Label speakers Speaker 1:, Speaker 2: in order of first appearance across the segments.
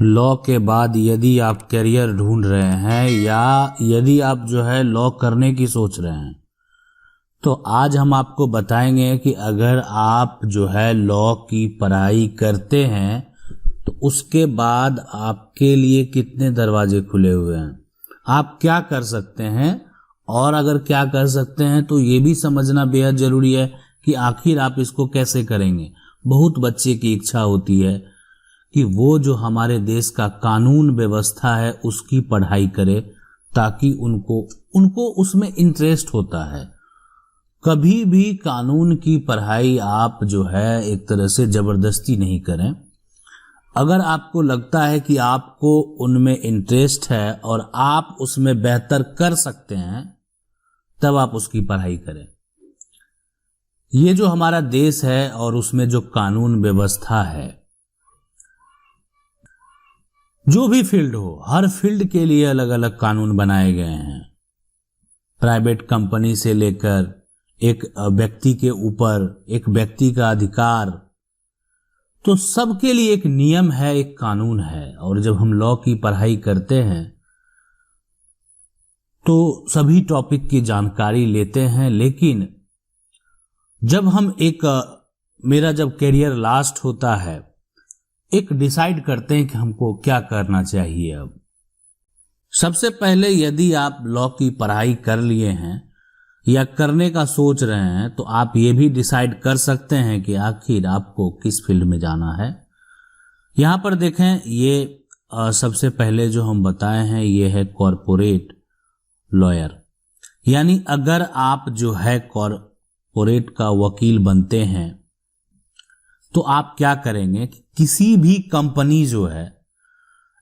Speaker 1: Law के बाद यदि आप करियर ढूंढ रहे हैं या यदि आप जो है लॉ करने की सोच रहे हैं, तो आज हम आपको बताएंगे कि अगर आप जो है लॉ की पढ़ाई करते हैं तो उसके बाद आपके लिए कितने दरवाजे खुले हुए हैं, आप क्या कर सकते हैं, और अगर क्या कर सकते हैं तो ये भी समझना बेहद जरूरी है कि आखिर आप इसको कैसे करेंगे। बहुत बच्चे की इच्छा होती है कि वो जो हमारे देश का कानून व्यवस्था है उसकी पढ़ाई करे, ताकि उनको उसमें इंटरेस्ट होता है। कभी भी कानून की पढ़ाई आप जो है एक तरह से जबरदस्ती नहीं करें। अगर आपको लगता है कि आपको उनमें इंटरेस्ट है और आप उसमें बेहतर कर सकते हैं, तब आप उसकी पढ़ाई करें। ये जो हमारा देश है और उसमें जो कानून व्यवस्था है, जो भी फील्ड हो, हर फील्ड के लिए अलग अलग कानून बनाए गए हैं। प्राइवेट कंपनी से लेकर एक व्यक्ति के ऊपर एक व्यक्ति का अधिकार, तो सबके लिए एक नियम है, एक कानून है। और जब हम लॉ की पढ़ाई करते हैं तो सभी टॉपिक की जानकारी लेते हैं, लेकिन जब हम मेरा जब करियर लास्ट होता है, एक डिसाइड करते हैं कि हमको क्या करना चाहिए। अब सबसे पहले यदि आप लॉ की पढ़ाई कर लिए हैं या करने का सोच रहे हैं, तो आप ये भी डिसाइड कर सकते हैं कि आखिर आपको किस फील्ड में जाना है। यहां पर देखें, ये सबसे पहले जो हम बताए हैं ये है कॉरपोरेट लॉयर। यानी अगर आप जो है कॉरपोरेट का वकील बनते हैं तो आप क्या करेंगे कि किसी भी कंपनी जो है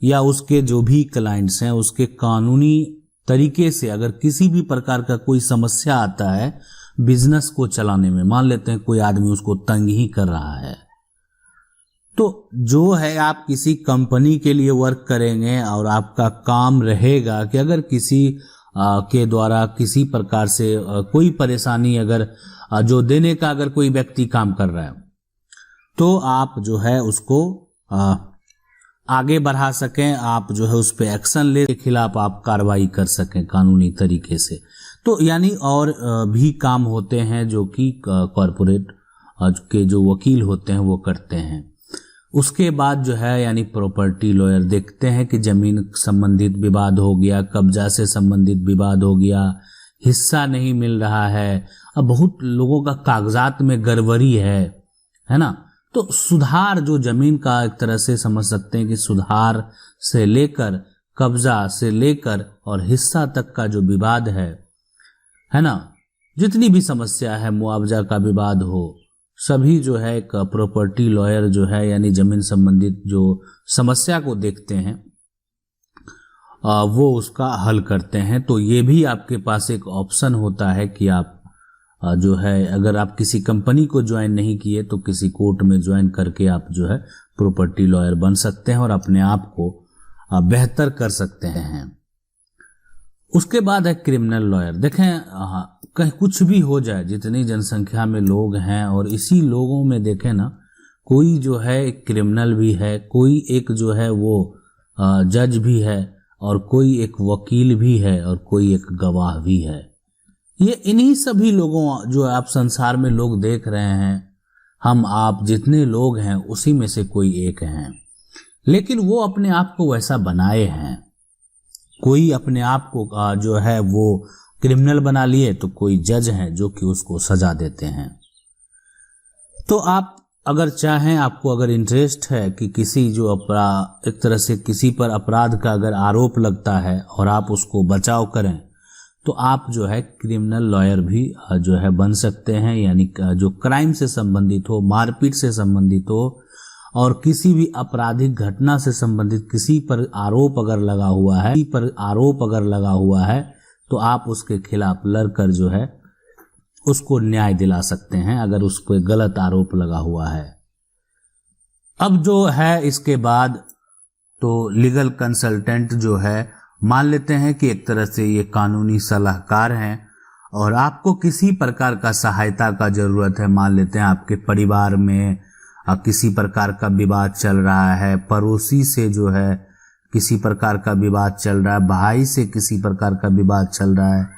Speaker 1: या उसके जो भी क्लाइंट्स हैं, उसके कानूनी तरीके से अगर किसी भी प्रकार का कोई समस्या आता है बिजनेस को चलाने में, मान लेते हैं कोई आदमी उसको तंग ही कर रहा है, तो जो है आप किसी कंपनी के लिए वर्क करेंगे और आपका काम रहेगा कि अगर किसी के द्वारा किसी प्रकार से कोई परेशानी अगर जो देने का अगर कोई व्यक्ति काम कर रहा है, तो आप जो है उसको आगे बढ़ा सकें, आप जो है उस पर एक्शन ले के खिलाफ आप कार्रवाई कर सकें कानूनी तरीके से। तो यानी और भी काम होते हैं जो कि कॉरपोरेट के जो वकील होते हैं वो करते हैं। उसके बाद जो है यानी प्रॉपर्टी लॉयर देखते हैं कि जमीन संबंधित विवाद हो गया, कब्जा से संबंधित विवाद हो गया, हिस्सा नहीं मिल रहा है, अब बहुत लोगों का कागजात में गड़बड़ी है ना। तो सुधार जो जमीन का एक तरह से समझ सकते हैं कि सुधार से लेकर कब्जा से लेकर और हिस्सा तक का जो विवाद है ना, जितनी भी समस्या है, मुआवजा का विवाद हो, सभी जो है एक प्रॉपर्टी लॉयर जो है यानी जमीन संबंधित जो समस्या को देखते हैं वो उसका हल करते हैं। तो ये भी आपके पास एक ऑप्शन होता है कि आप जो है अगर आप किसी कंपनी को ज्वाइन नहीं किए तो किसी कोर्ट में ज्वाइन करके आप जो है प्रॉपर्टी लॉयर बन सकते हैं और अपने आप को बेहतर कर सकते हैं। उसके बाद है क्रिमिनल लॉयर। देखें, कहीं कुछ भी हो जाए, जितनी जनसंख्या में लोग हैं और इसी लोगों में देखें ना, कोई जो है एक क्रिमिनल भी है, कोई एक जो है वो जज भी है, और कोई एक वकील भी है, और कोई एक गवाह भी है। ये इन्हीं सभी लोगों जो आप संसार में लोग देख रहे हैं, हम आप जितने लोग हैं उसी में से कोई एक हैं, लेकिन वो अपने आप को वैसा बनाए हैं। कोई अपने आप को जो है वो क्रिमिनल बना लिए, तो कोई जज हैं जो कि उसको सजा देते हैं। तो आप अगर चाहें, आपको अगर इंटरेस्ट है कि किसी जो एक तरह से किसी पर अपराध का अगर आरोप लगता है और आप उसको बचाव करें, तो आप जो है क्रिमिनल लॉयर भी जो है बन सकते हैं। यानी जो क्राइम से संबंधित हो, मारपीट से संबंधित हो, और किसी भी आपराधिक घटना से संबंधित किसी पर आरोप अगर लगा हुआ है तो आप उसके खिलाफ लड़कर जो है उसको न्याय दिला सकते हैं अगर उस पर गलत आरोप लगा हुआ है। अब जो है इसके बाद तो लीगल कंसल्टेंट जो है, मान लेते हैं कि एक तरह से ये कानूनी सलाहकार हैं और आपको किसी प्रकार का सहायता का जरूरत है। मान लेते हैं आपके परिवार में किसी प्रकार का विवाद चल रहा है, पड़ोसी से जो है किसी प्रकार का विवाद चल रहा है, भाई से किसी प्रकार का विवाद चल रहा है,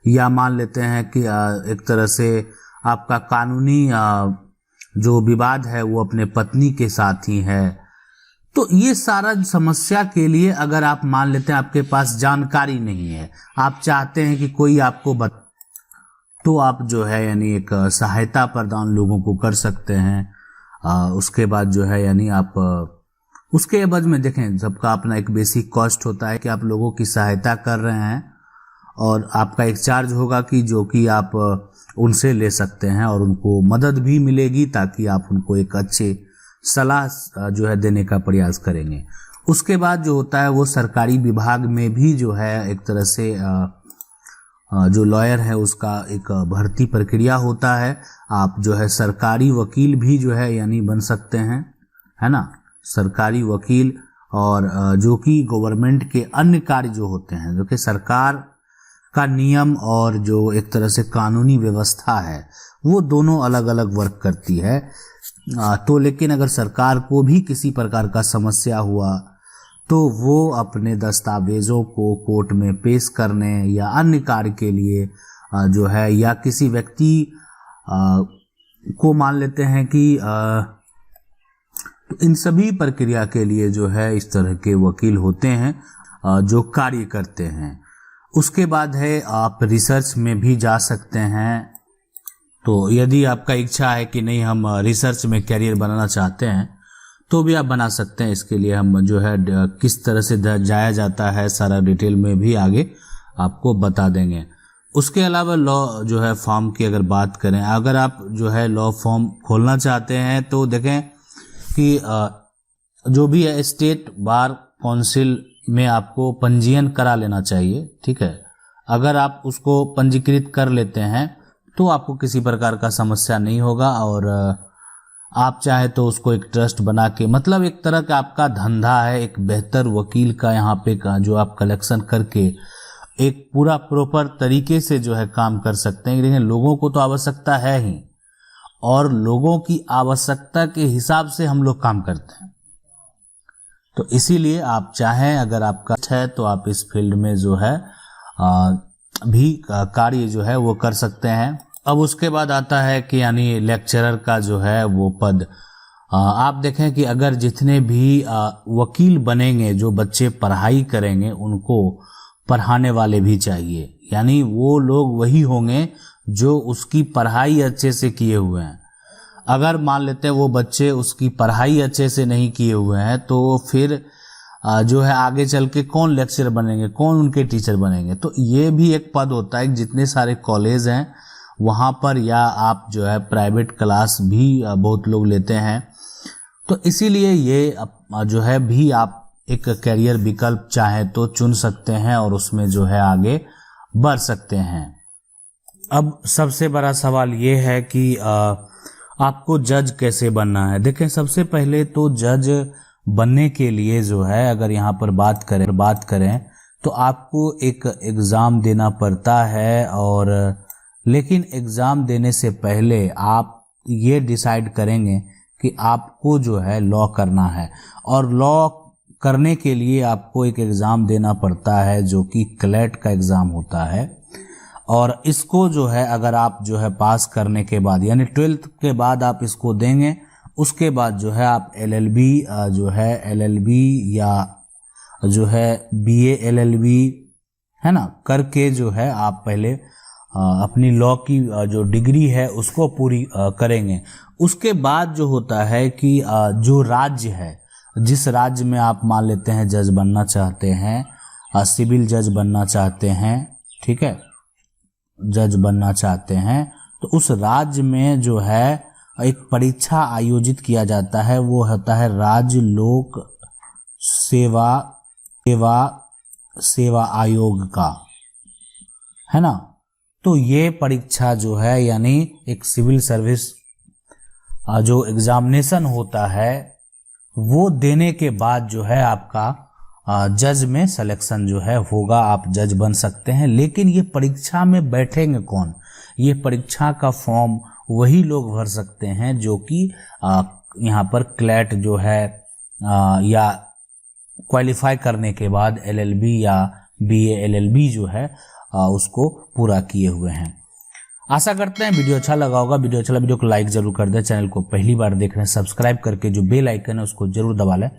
Speaker 1: या मान लेते हैं कि एक तरह से आपका कानूनी जो विवाद है वो अपने पत्नी के साथ ही है, तो ये सारा समस्या के लिए अगर आप मान लेते हैं आपके पास जानकारी नहीं है, आप चाहते हैं कि कोई आपको तो आप जो है यानी एक सहायता प्रदान लोगों को कर सकते हैं। उसके बाद जो है यानी आप उसके एवज में देखें, सबका अपना एक बेसिक कॉस्ट होता है कि आप लोगों की सहायता कर रहे हैं और आपका एक चार्ज होगा कि जो कि आप उनसे ले सकते हैं और उनको मदद भी मिलेगी ताकि आप उनको एक अच्छे सलाह जो है देने का प्रयास करेंगे। उसके बाद जो होता है वो सरकारी विभाग में भी जो है एक तरह से जो लॉयर है उसका एक भर्ती प्रक्रिया होता है। आप जो है सरकारी वकील भी जो है यानी बन सकते हैं, है ना, सरकारी वकील, और जो कि गवर्नमेंट के अन्य कार्य जो होते हैं, जो कि सरकार का नियम और जो एक तरह से कानूनी व्यवस्था है वो दोनों अलग अलग वर्क करती है। तो लेकिन अगर सरकार को भी किसी प्रकार का समस्या हुआ तो वो अपने दस्तावेजों को कोर्ट में पेश करने या अन्य कार्य के लिए जो है, या किसी व्यक्ति को मान लेते हैं कि तो इन सभी प्रक्रिया के लिए जो है इस तरह के वकील होते हैं जो कार्य करते हैं। उसके बाद है आप रिसर्च में भी जा सकते हैं। तो यदि आपका इच्छा है कि नहीं हम रिसर्च में कैरियर बनाना चाहते हैं तो भी आप बना सकते हैं। इसके लिए हम जो है किस तरह से जाया जाता है सारा डिटेल में भी आगे आपको बता देंगे। उसके अलावा लॉ जो है फॉर्म की अगर बात करें, अगर आप जो है लॉ फॉर्म खोलना चाहते हैं तो देखें कि जो भी है स्टेट बार काउंसिल में आपको पंजीयन करा लेना चाहिए, ठीक है। अगर आप उसको पंजीकृत कर लेते हैं तो आपको किसी प्रकार का समस्या नहीं होगा और आप चाहे तो उसको एक ट्रस्ट बना के, मतलब एक तरह का आपका धंधा है, एक बेहतर वकील का यहाँ पे का जो आप कलेक्शन करके एक पूरा प्रॉपर तरीके से जो है काम कर सकते हैं। लेकिन लोगों को तो आवश्यकता है ही, और लोगों की आवश्यकता के हिसाब से हम लोग काम करते हैं। तो इसीलिए आप चाहें, अगर आपका है तो आप इस फील्ड में जो है भी कार्य जो है वो कर सकते हैं। अब उसके बाद आता है कि यानी लेक्चरर का जो है वो पद, आप देखें कि अगर जितने भी वकील बनेंगे, जो बच्चे पढ़ाई करेंगे, उनको पढ़ाने वाले भी चाहिए। यानी वो लोग वही होंगे जो उसकी पढ़ाई अच्छे से किए हुए हैं। अगर मान लेते हैं वो बच्चे उसकी पढ़ाई अच्छे से नहीं किए हुए हैं तो फिर जो है आगे चल के कौन लेक्चरर बनेंगे, कौन उनके टीचर बनेंगे। तो ये भी एक पद होता है। जितने सारे कॉलेज हैं वहाँ पर, या आप जो है प्राइवेट क्लास भी बहुत लोग लेते हैं, तो इसीलिए ये जो है भी आप एक करियर विकल्प चाहे तो चुन सकते हैं और उसमें जो है आगे बढ़ सकते हैं। अब सबसे बड़ा सवाल ये है कि आपको जज कैसे बनना है। देखें, सबसे पहले तो जज बनने के लिए जो है अगर यहाँ पर बात करें तो आपको एक एग्ज़ाम देना पड़ता है, और लेकिन एग्ज़ाम देने से पहले आप ये डिसाइड करेंगे कि आपको जो है लॉ करना है, और लॉ करने के लिए आपको एक एग्ज़ाम देना पड़ता है जो कि क्लैट का एग्ज़ाम होता है। और इसको जो है अगर आप जो है पास करने के बाद, यानी 12th के बाद आप इसको देंगे, उसके बाद जो है आप LLB जो है LLB या जो है BA LLB है ना करके जो है आप पहले अपनी लॉ की जो डिग्री है उसको पूरी करेंगे। उसके बाद जो होता है कि जो राज्य है, जिस राज्य में आप मान लेते हैं जज बनना चाहते हैं, सिविल जज बनना चाहते हैं, ठीक है, जज बनना चाहते हैं, तो उस राज्य में जो है एक परीक्षा आयोजित किया जाता है। वो होता है राज्य लोक सेवा आयोग का, है ना। तो ये परीक्षा जो है यानी एक सिविल सर्विस जो एग्जामिनेशन होता है वो देने के बाद जो है आपका जज में सिलेक्शन जो है होगा, आप जज बन सकते हैं। लेकिन ये परीक्षा में बैठेंगे कौन? ये परीक्षा का फॉर्म वही लोग भर सकते हैं जो कि यहाँ पर क्लैट जो है या क्वालिफाई करने के बाद LLB या BA LLB जो है उसको पूरा किए हुए हैं। आशा करते हैं वीडियो अच्छा लगा होगा। वीडियो अच्छा लगा वीडियो को लाइक जरूर कर दें। चैनल को पहली बार देख रहे हैं सब्सक्राइब करके जो बेल आइकन है उसको जरूर दबा लें